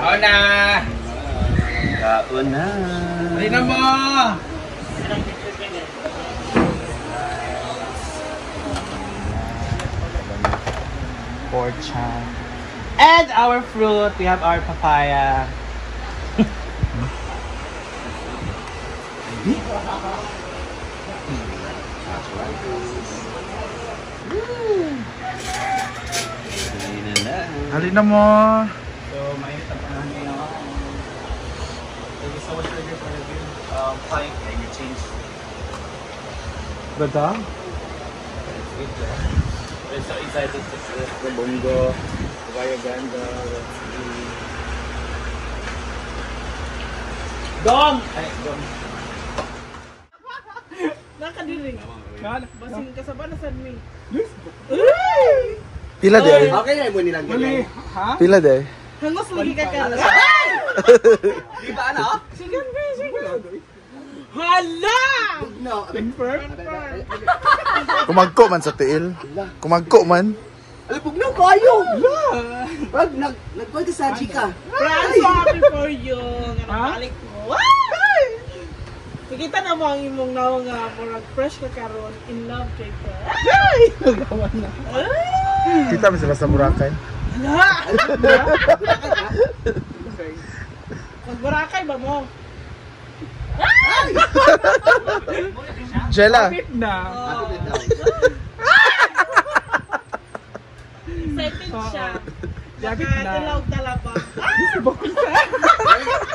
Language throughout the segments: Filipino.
Kaon na! Kaon na! Dali na mo! Pork chop. And our fruit, we have our papaya. Halina mo. So, mainit ang panahon ngayon. Thank you so much for your review. Fine, and you change. Ganda? We're so excited to see the Bongo, Vaya Ganda, Dom! Ay, Dom. Nakadiring. Basing ka sa banasan mi. Pila day? Okay na mo nilang ganyan. Ha? Pila day? Hangos lagi ka ka. Di ba ano? Sigan ba, sigan. Hala! No, Confirm? Kumagko man sa tiil. Kumagko man. alam pugnaw kayo. Pag nagpwede sa chika. I'm so happy for you. Nga balik mo. Nakita na mo ang imong nawa nga murag fresh ka karon in love kay ka. Nagawan na. Kita mo sila sa Boracay. Hala! Magbarakay ba mo? Jella. Kapit na. Excited siya. Lapit na. Nakadalaw talaba.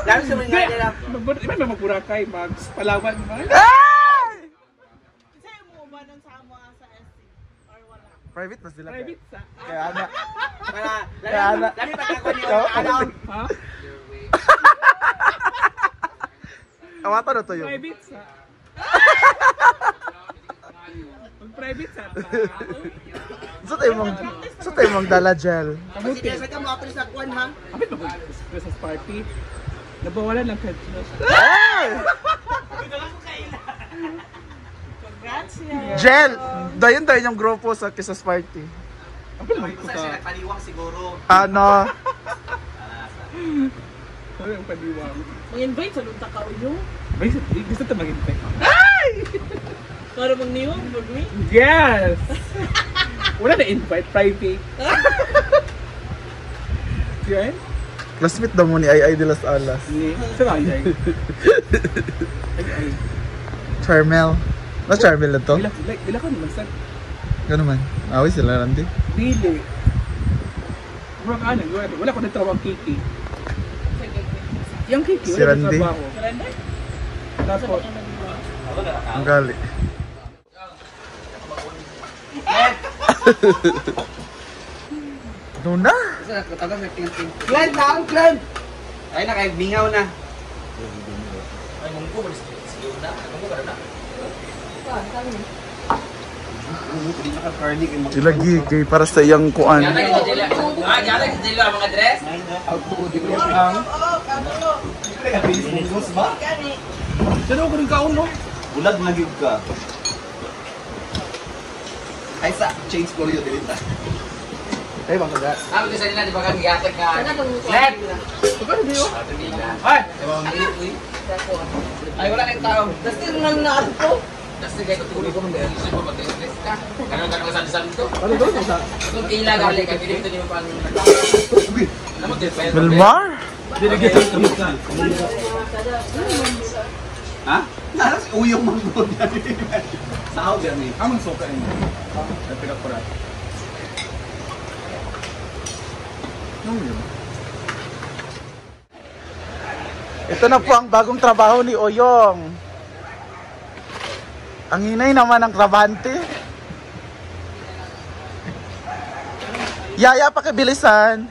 Dami sa mga nila. Iba na magburakay, Palawan ba? Kasi mo ba nang sama sa SC? Or wala? Private na sila. Private sa. Kaya ana. Kaya ana. Dami pa ako niyo. Ano? Ha? Awata na to yun. Private sa. Private sa. Sa tayo mong dala gel. Kasi kaya ka mo apres na kuan ha. Kapit ba Christmas party? Nabawalan lang ka. Congrats niya. Gel! Dayon yung grupo sa Kisses Party. Kapit naman ko Kasi sa. nagpaliwang siguro. Ano? Ano yung padiwang? Mag-invite sa lunta ka uyo. Gusto ito mag-invite. Para mag-niwang for me. Yes! Wala na invite, private. Yan? Classmate daw mo ni Ay de las Alas. Saan ay? Ay. Charmel. Na Charmel na to? Bila ka naman, sir. Gano'n man. Away sila Randy. Dili. Wala ko nagtawag Kiki. Yung Kiki, Si wala Randy. nagtrabaho. Tapos, Ang gali. Doon na. Kasi nakatagas na ting. Glenn lang, Glenn! Ay na kay bingaw na. Ay mungko ba siya na? Mungko ba na? Hindi naka-cardi kay mo. Ilagi kay para sa iyang kuan. Galing sa dilo ang mga dress? sino ko rin kaon, no? Bulag na gyud ka. Ay sa change for you dito. Ay bang kada. Sabi ko sa nila, di ba kang gigatag ka? Let! Pagkano ba yun? Ay! Ay, wala kang tao. Kasi nang naato. Tapos nagay ko tuloy ko, mag-realisyon mo, mag-dress ka. Ganun ka sabi ko. Ano doon? Kung kila gali ka, pinito niyo pang... Ano mo, depende. Wilmar? Delegation kami ka. Ha? Naras uyong manggod yan. Sahog yan eh. Amang soka yun. Nagpinagpurat. Ano yun? Ito na po ang bagong trabaho ni Oyong. Ang inay naman ng trabante. Yaya, pakibilisan.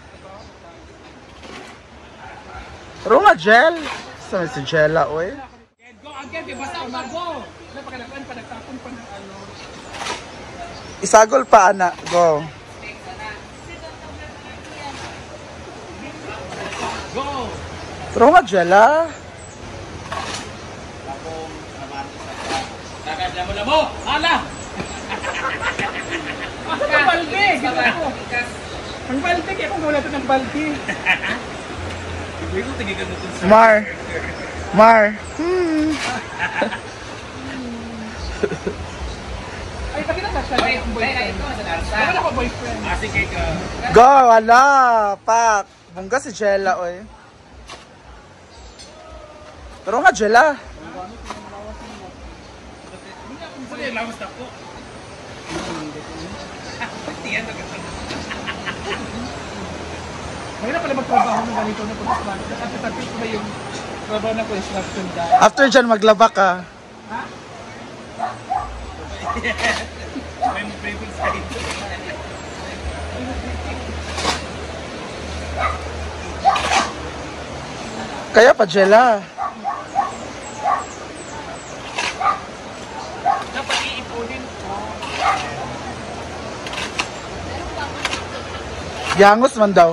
Roma gel. Saan si Jella, oy? Go again, di basta umago. Napakalapan pa, nagtapon pa ng ano. Isagol pa, anak. Go. Go! Roma Jella. Lamo! Hala! Asa ka balde? Ang balde, kaya kung wala ito ng balde. Mar. Ay, pakita ka siya. Wala ko boyfriend. Go, wala. Pak. Bungga si Jella, oy. Pero nga, Jella. Mahirap pala magtrabaho ng ganito na construction. Kasi tapos ba yung trabaho ng construction dahil? After dyan, maglaba ka. Kaya pa, Jella. Dapat iipunin ko. Yangos man daw.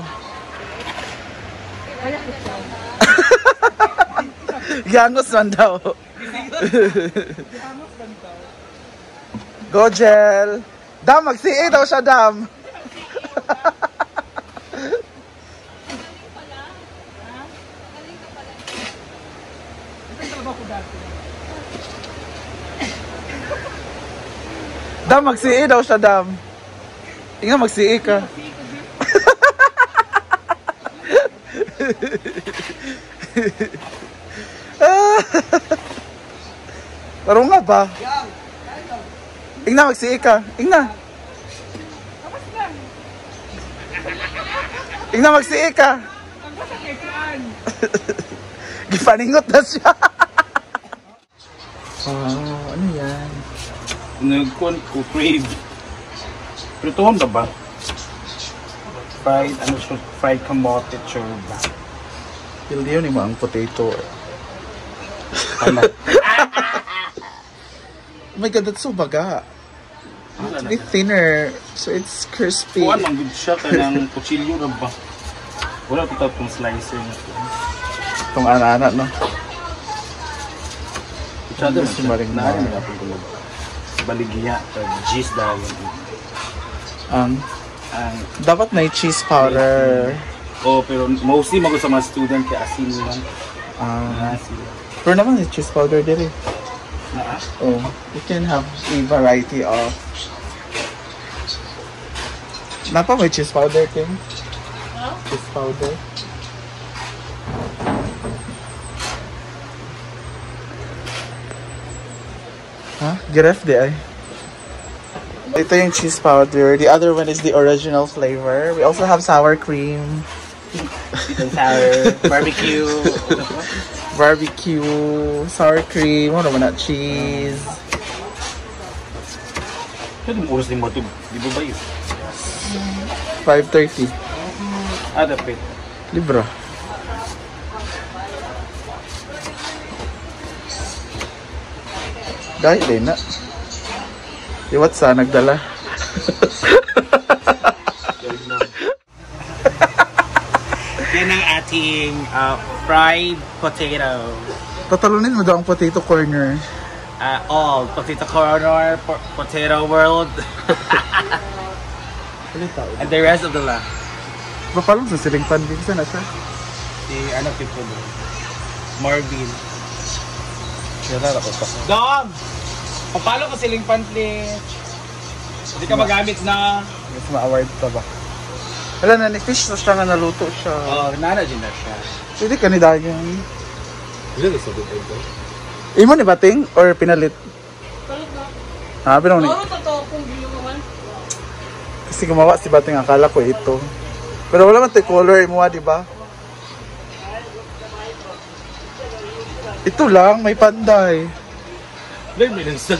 Yangos man daw. Go, Jel. Dam, mag-CA daw siya, Dam. Dam, mag-CA daw siya, Dam. Tingnan, mag-CA ka. Parang nga ba? Tingnan, mag-CA ka. Tingnan. Tingnan, mag-CA ka. Gipaningot na siya. Ano yan? Nagkuhan ko, crave. Pero tuhon na ba? Fried, ano siya, fried kamote churba. Hindi yun yung ang potato. Tama. Oh my god, that's so baga. It's a bit thinner, so it's crispy. Kuhan, ang good siya ka ng kutsilyo na ba? Wala ko itong slicer na ito. Itong ana-ana, no? Siya doon, Si Maring naarin na itong gulog. Baligya, cheese dahil. Ang dapat may cheese powder. Oh, pero mostly mag sa mga student kaya asin lang. Asin. Pero naman may cheese powder din eh. Naa? Oh, you can have a variety of. Napa may cheese powder, Kim? Cheese powder. Huh? Giref di ay. Ito yung cheese powder. The other one is the original flavor. We also have sour cream. Sweet and sour, barbecue. Barbecue, sour cream, ano naman na, cheese. Pwede mo oras din mo ito. Di ba ba yun? 5:30. Dapit. Libro. Dahil din na. Iwat sa nagdala. Yan ang ating fried potato. Tatalunin mo daw ang potato corner. All potato corner, potato world, and the rest of the land. Papalong sa siling panbig. Saan na siya? Si ano tipo doon? Marvin. Kaya ako pa. Dom! Papalo ko siling pantlit. Hindi ka magamit na. Mas ma-award pa ba? Wala na, ni-fish na siya nga naluto siya. Nanajin na siya. Pwede ka ni Dayan. Hindi na sabi ko. Imo ni bating or pinalit? Palit na. Ha, pinong ni. Toro totoo kung gilungan. Kasi gumawa si bating, akala ko ito. Pero wala man tayo color mo, di ba? Ito lang, may panday. May minsan